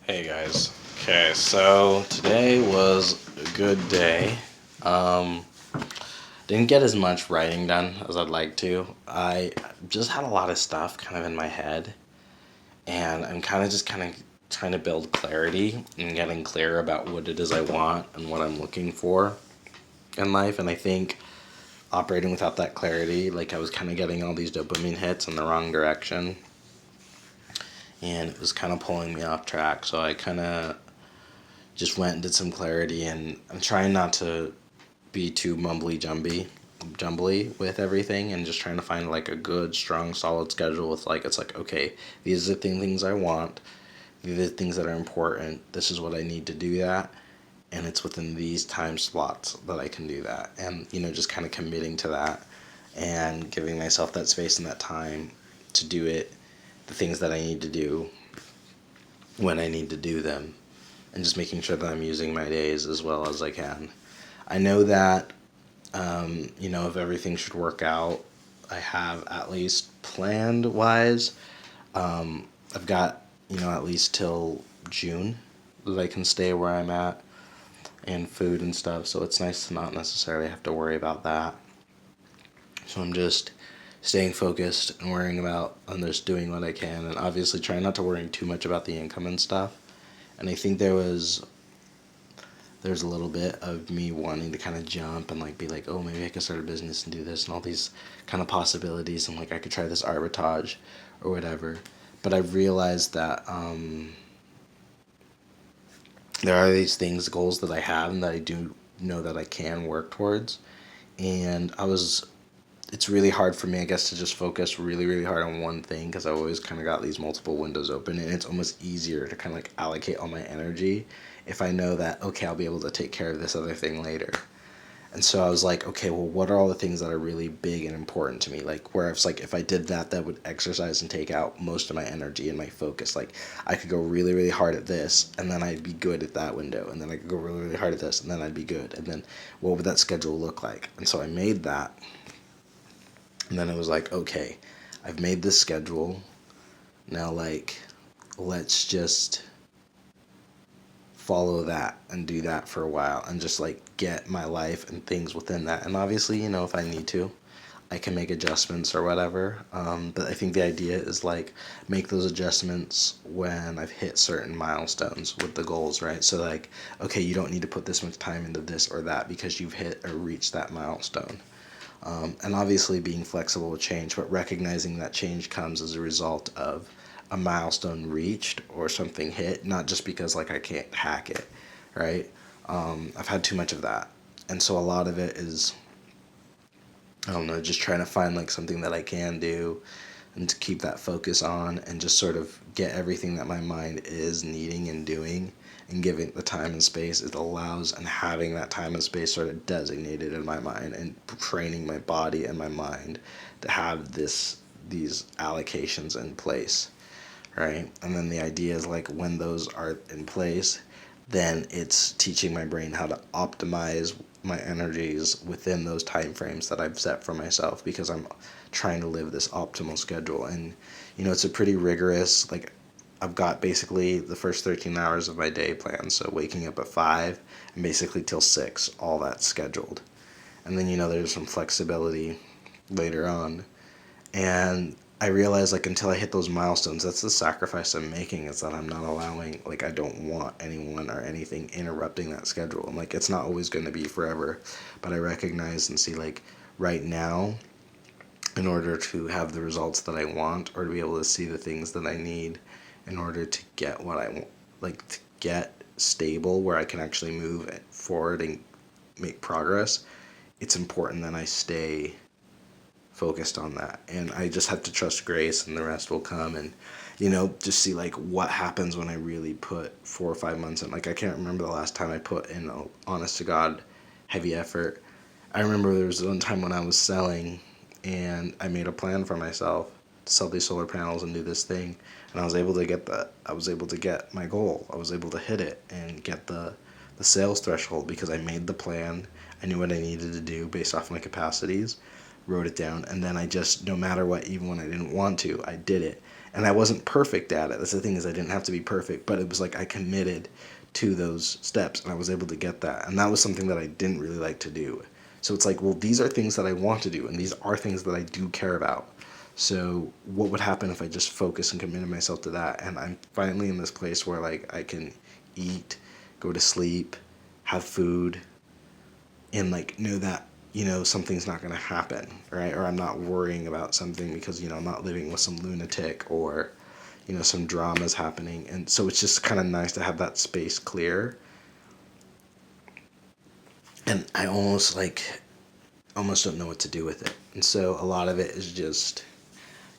Hey guys. Okay, so today was a good day. Um, didn't get as much writing done as I'd like to. I just had a lot of stuff kind of in my head, and I'm kind of trying to build clarity and getting clear about what it is I want and what I'm looking for in life. And I think operating without that clarity, like I was kind of getting all these dopamine hits in the wrong direction, and it was kind of pulling me off track. So I kind of just went and did some clarity, and I'm trying not to be too jumbly with everything, and just trying to find like a good, strong, solid schedule with like it's like okay, these are the things I want, these are the things that are important. This is what I need to do that, and it's within these time slots that I can do that, and just kind of committing to that and giving myself that space and that time to do it, the things that I need to do when I need to do them, and just making sure that I'm using my days as well as I can. I know that, if everything should work out, I have at least planned wise. I've got, at least till June that I can stay where I'm at and food and stuff. So it's nice to not necessarily have to worry about that. So I'm just staying focused and worrying about and just doing what I can, and obviously trying not to worry too much about the income and stuff. And I think there's a little bit of me wanting to kind of jump and like be like, oh, maybe I could start a business and do this and all these kind of possibilities, and like I could try this arbitrage or whatever. But I've realized that there are these things, goals that I have and that I do know that I can work towards. And it's really hard for me, I guess, to just focus really, really hard on one thing because I've always kind of got these multiple windows open, and it's almost easier to kind of like allocate all my energy if I know that, okay, I'll be able to take care of this other thing later. And so I was like, okay, well, what are all the things that are really big and important to me? Like, where it's like, if I did that, that would exercise and take out most of my energy and my focus. Like, I could go really, really hard at this, and then I'd be good at that window. And then I could go really, really hard at this, and then I'd be good. And then what would that schedule look like? And so I made that. And then it was like, okay, I've made this schedule. Now, like, let's just follow that and do that for a while and just like get my life and things within that. And obviously, if I need to, I can make adjustments or whatever. But I think the idea is like make those adjustments when I've hit certain milestones with the goals, right? So like, okay, you don't need to put this much time into this or that because you've hit or reached that milestone. And obviously being flexible with change, but recognizing that change comes as a result of a milestone reached or something hit, not just because like I can't hack it, right? I've had too much of that, and so a lot of it is, I don't know, just trying to find like something that I can do and to keep that focus on and just sort of get everything that my mind is needing and doing and giving the time and space it allows, and having that time and space sort of designated in my mind and training my body and my mind to have these allocations in place, right? And then the idea is like when those are in place, then it's teaching my brain how to optimize my energies within those time frames that I've set for myself, because I'm trying to live this optimal schedule. And it's a pretty rigorous, like, I've got basically the first 13 hours of my day planned, so waking up at 5 and basically till 6, all that's scheduled. And then there's some flexibility later on. And I realize like until I hit those milestones, that's the sacrifice I'm making, is that I'm not allowing, like, I don't want anyone or anything interrupting that schedule. And like it's not always going to be forever, but I recognize and see like right now, in order to have the results that I want or to be able to see the things that I need in order to get what I want, like to get stable where I can actually move forward and make progress, it's important that I stay focused on that. And I just have to trust grace, and the rest will come. And just see like what happens when I really put 4 or 5 months in. Like I can't remember the last time I put in a honest to God heavy effort. I remember there was one time when I was selling, and I made a plan for myself to sell these solar panels and do this thing, and I was able to get that. I was able to get my goal. I was able to hit it and get the sales threshold because I made the plan. I knew what I needed to do based off my capacities, wrote it down, and then I just, no matter what, even when I didn't want to, I did it. And I wasn't perfect at it. That's the thing, is I didn't have to be perfect, but it was like I committed to those steps and I was able to get that. And that was something that I didn't really like to do. So it's like, well, these are things that I want to do and these are things that I do care about. So what would happen if I just focus and committed myself to that? And I'm finally in this place where like I can eat, go to sleep, have food, and like know that, something's not going to happen, right? Or I'm not worrying about something because, I'm not living with some lunatic, or some dramas happening. And so it's just kind of nice to have that space clear. And I almost don't know what to do with it. And so a lot of it is just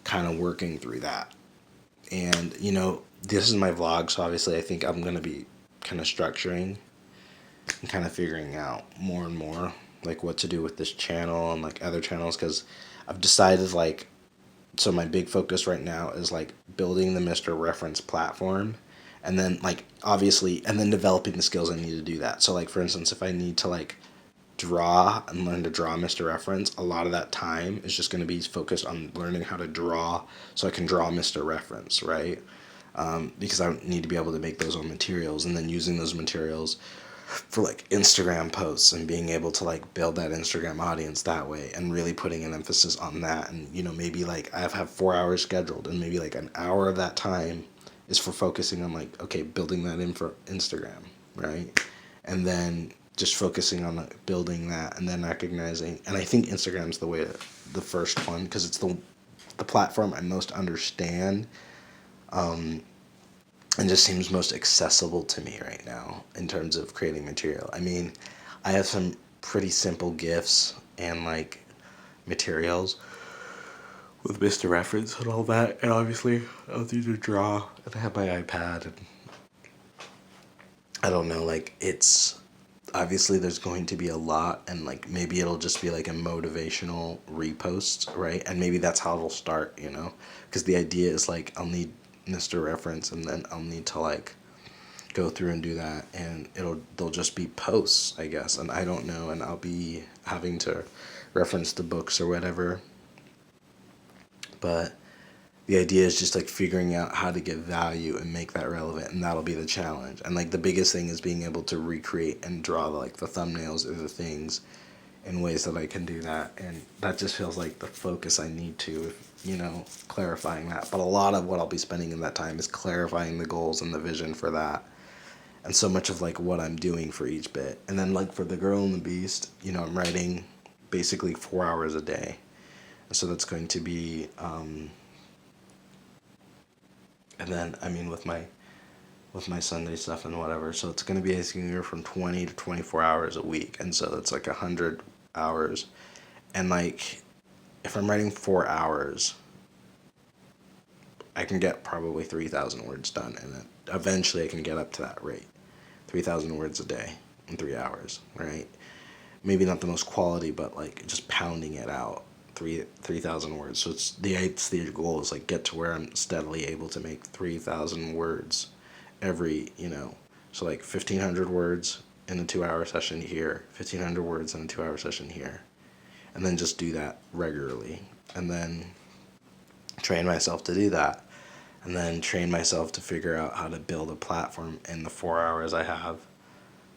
kind of working through that. And this is my vlog, so obviously I think I'm going to be kind of structuring and kind of figuring out more and more like what to do with this channel and like other channels, because I've decided like, so my big focus right now is like building the Mr. Reference platform, and then like obviously, and then developing the skills I need to do that. So like for instance, if I need to like draw and learn to draw Mr. Reference, a lot of that time is just going to be focused on learning how to draw so I can draw Mr. Reference, right? Because I need to be able to make those own materials, and then using those materials for like Instagram posts and being able to like build that Instagram audience that way, and really putting an emphasis on that. And maybe like I have 4 hours scheduled, and maybe like an hour of that time is for focusing on like, okay, building that in for Instagram, right? And then just focusing on like building that, and then recognizing, and I think Instagram's the first one, because it's the platform I most understand, and just seems most accessible to me right now in terms of creating material. I mean, I have some pretty simple GIFs and like materials with Mr. Reference and all that, and obviously I'll need to draw, and I have my iPad, and I don't know, like it's obviously there's going to be a lot, and like maybe it'll just be like a motivational repost, right? And maybe that's how it'll start, because the idea is like I'll need Mr. Reference, and then I'll need to like go through and do that, and they'll just be posts, I guess, and I don't know, and I'll be having to reference the books or whatever. But the idea is just like figuring out how to give value and make that relevant, and that'll be the challenge. And like the biggest thing is being able to recreate and draw like the thumbnails or the things in ways that I can do that. And that just feels like the focus I need to, clarifying that. But a lot of what I'll be spending in that time is clarifying the goals and the vision for that, and so much of like what I'm doing for each bit. And then like for the Girl and the Beast, I'm writing basically 4 hours a day. And so that's going to be and then I mean with my Sunday stuff and whatever, so it's going to be anywhere from 20 to 24 hours a week, and so that's like 100 hours. And like if I'm writing 4 hours, I can get probably 3,000 words done, and eventually I can get up to that rate, 3,000 words a day in 3 hours, right? Maybe not the most quality, but like just pounding it out, 3,000 words. So it's the goal is like get to where I'm steadily able to make 3,000 words every, so like 1,500 words in a 2 hour session here, 1,500 words in a 2 hour session here, and then just do that regularly, and then train myself to do that, and then train myself to figure out how to build a platform in the 4 hours I have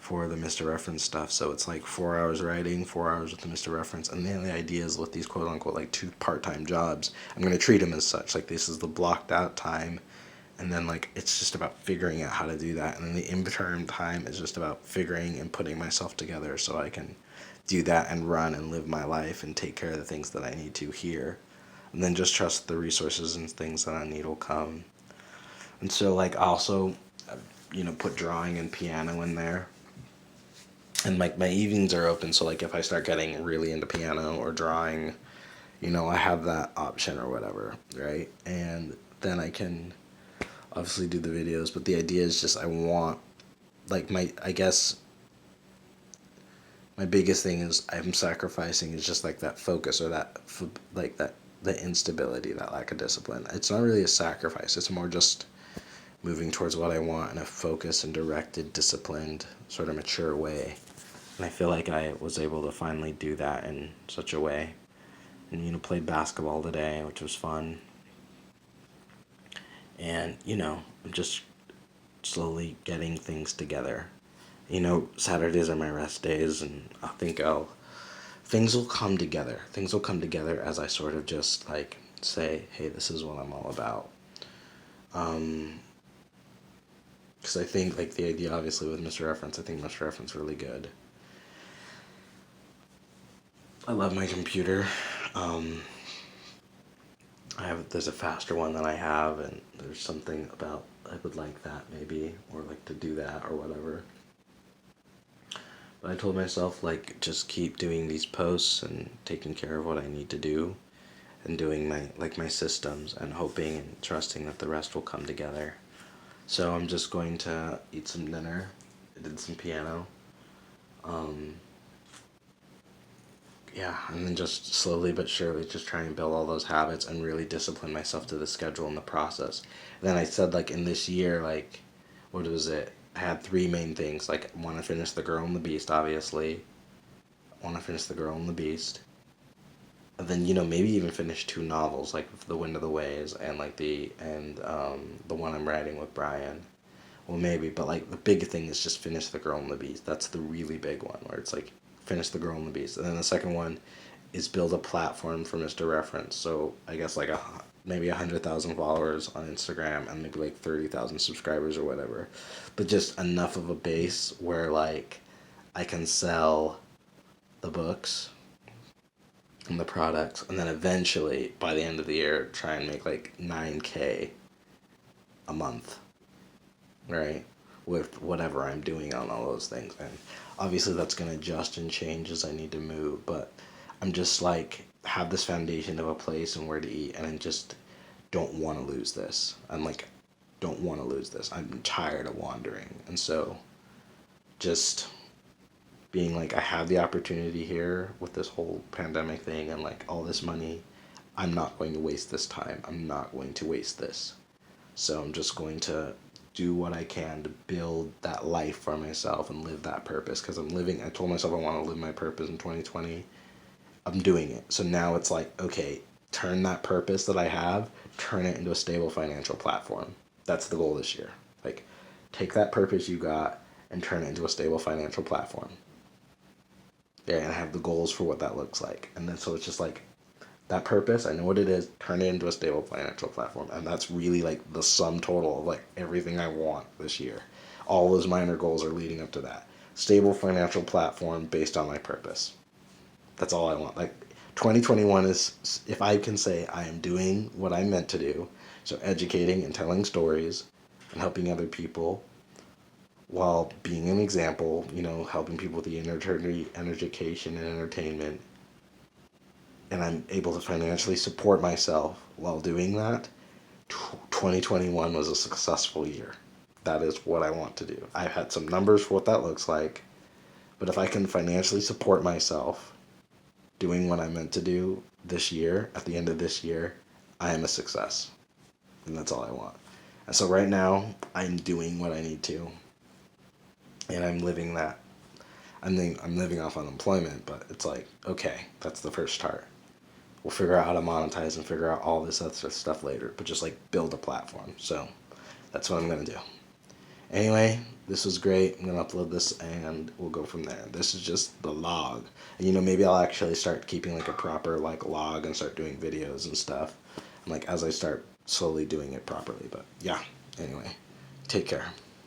for the Mr. Reference stuff. So it's like 4 hours writing, 4 hours with the Mr. Reference. And then the idea is with these quote unquote like 2 part-time jobs, I'm going to treat them as such. Like this is the blocked out time. And then like it's just about figuring out how to do that. And then the interim time is just about figuring and putting myself together so I can do that and run and live my life and take care of the things that I need to here. And then just trust the resources and things that I need will come. And so like also, put drawing and piano in there. And like my evenings are open, so like if I start getting really into piano or drawing, I have that option or whatever, right? And then I can obviously do the videos, but the idea is just I want like I guess my biggest thing is I'm sacrificing is just like that focus, or that like that the instability, that lack of discipline. It's not really a sacrifice, it's more just moving towards what I want in a focused and directed, disciplined, sort of mature way. And I feel like I was able to finally do that in such a way. And played basketball today, which was fun. And, I'm just slowly getting things together. Saturdays are my rest days, and I think things will come together. Things will come together as I sort of just like say, hey, this is what I'm all about. Because I think like the idea, obviously, with Mr. Reference, I think Mr. Reference really good. I love my computer. Um, there's a faster one that I have, and there's something about I would like that maybe, or like to do that or whatever. But I told myself like just keep doing these posts and taking care of what I need to do, and doing my systems, and hoping and trusting that the rest will come together. So I'm just going to eat some dinner. I did some piano. Um, yeah, and then just slowly but surely just try and build all those habits and really discipline myself to the schedule and the process. And then I said like in this year, like, what was it? I had three main things. Like, I want to finish The Girl and the Beast, obviously. I want to finish The Girl and the Beast. And then, maybe even finish two novels, like The Wind of the Waves and the one I'm writing with Brian. Well, maybe, but like the big thing is just finish The Girl and the Beast. That's the really big one where it's like finish The Girl and the Beast. And then the second one is build a platform for Mr. Reference. So I guess like maybe 100,000 followers on Instagram and maybe like 30,000 subscribers or whatever. But just enough of a base where like I can sell the books and the products, and then eventually by the end of the year try and make like 9K a month, right? With whatever I'm doing on all those things. And obviously that's going to adjust and change as I need to move, but I'm just like have this foundation of a place and where to eat, and I just don't want to lose this. I'm like, don't want to lose this. I'm tired of wandering. And so just being like, I have the opportunity here with this whole pandemic thing and like all this money. I'm not going to waste this time. I'm not going to waste this. So I'm just going to do what I can to build that life for myself and live that purpose. Because I told myself I want to live my purpose in 2020. I'm doing it. So now it's like, okay, turn that purpose that I have, turn it into a stable financial platform. That's the goal this year. Like, take that purpose you got and turn it into a stable financial platform. Yeah, and I have the goals for what that looks like. And then so it's just like, that purpose, I know what it is, turn it into a stable financial platform. And that's really like the sum total of like everything I want this year. All those minor goals are leading up to that. Stable financial platform based on my purpose. That's all I want. Like 2021 is, if I can say I am doing what I'm meant to do, so educating and telling stories and helping other people while being an example, helping people with the education and entertainment, and I'm able to financially support myself while doing that, 2021 was a successful year. That is what I want to do. I've had some numbers for what that looks like, but if I can financially support myself doing what I meant to do this year, at the end of this year, I am a success. And that's all I want. And so right now, I'm doing what I need to, and I'm living that. I'm living off unemployment, but it's like, okay, that's the first start. We'll figure out how to monetize and figure out all this other stuff later, but just like build a platform. So that's what I'm going to do. Anyway, this was great. I'm going to upload this and we'll go from there. This is just the log. And maybe I'll actually start keeping like a proper like log and start doing videos and stuff. And like as I start slowly doing it properly. But yeah, anyway, take care.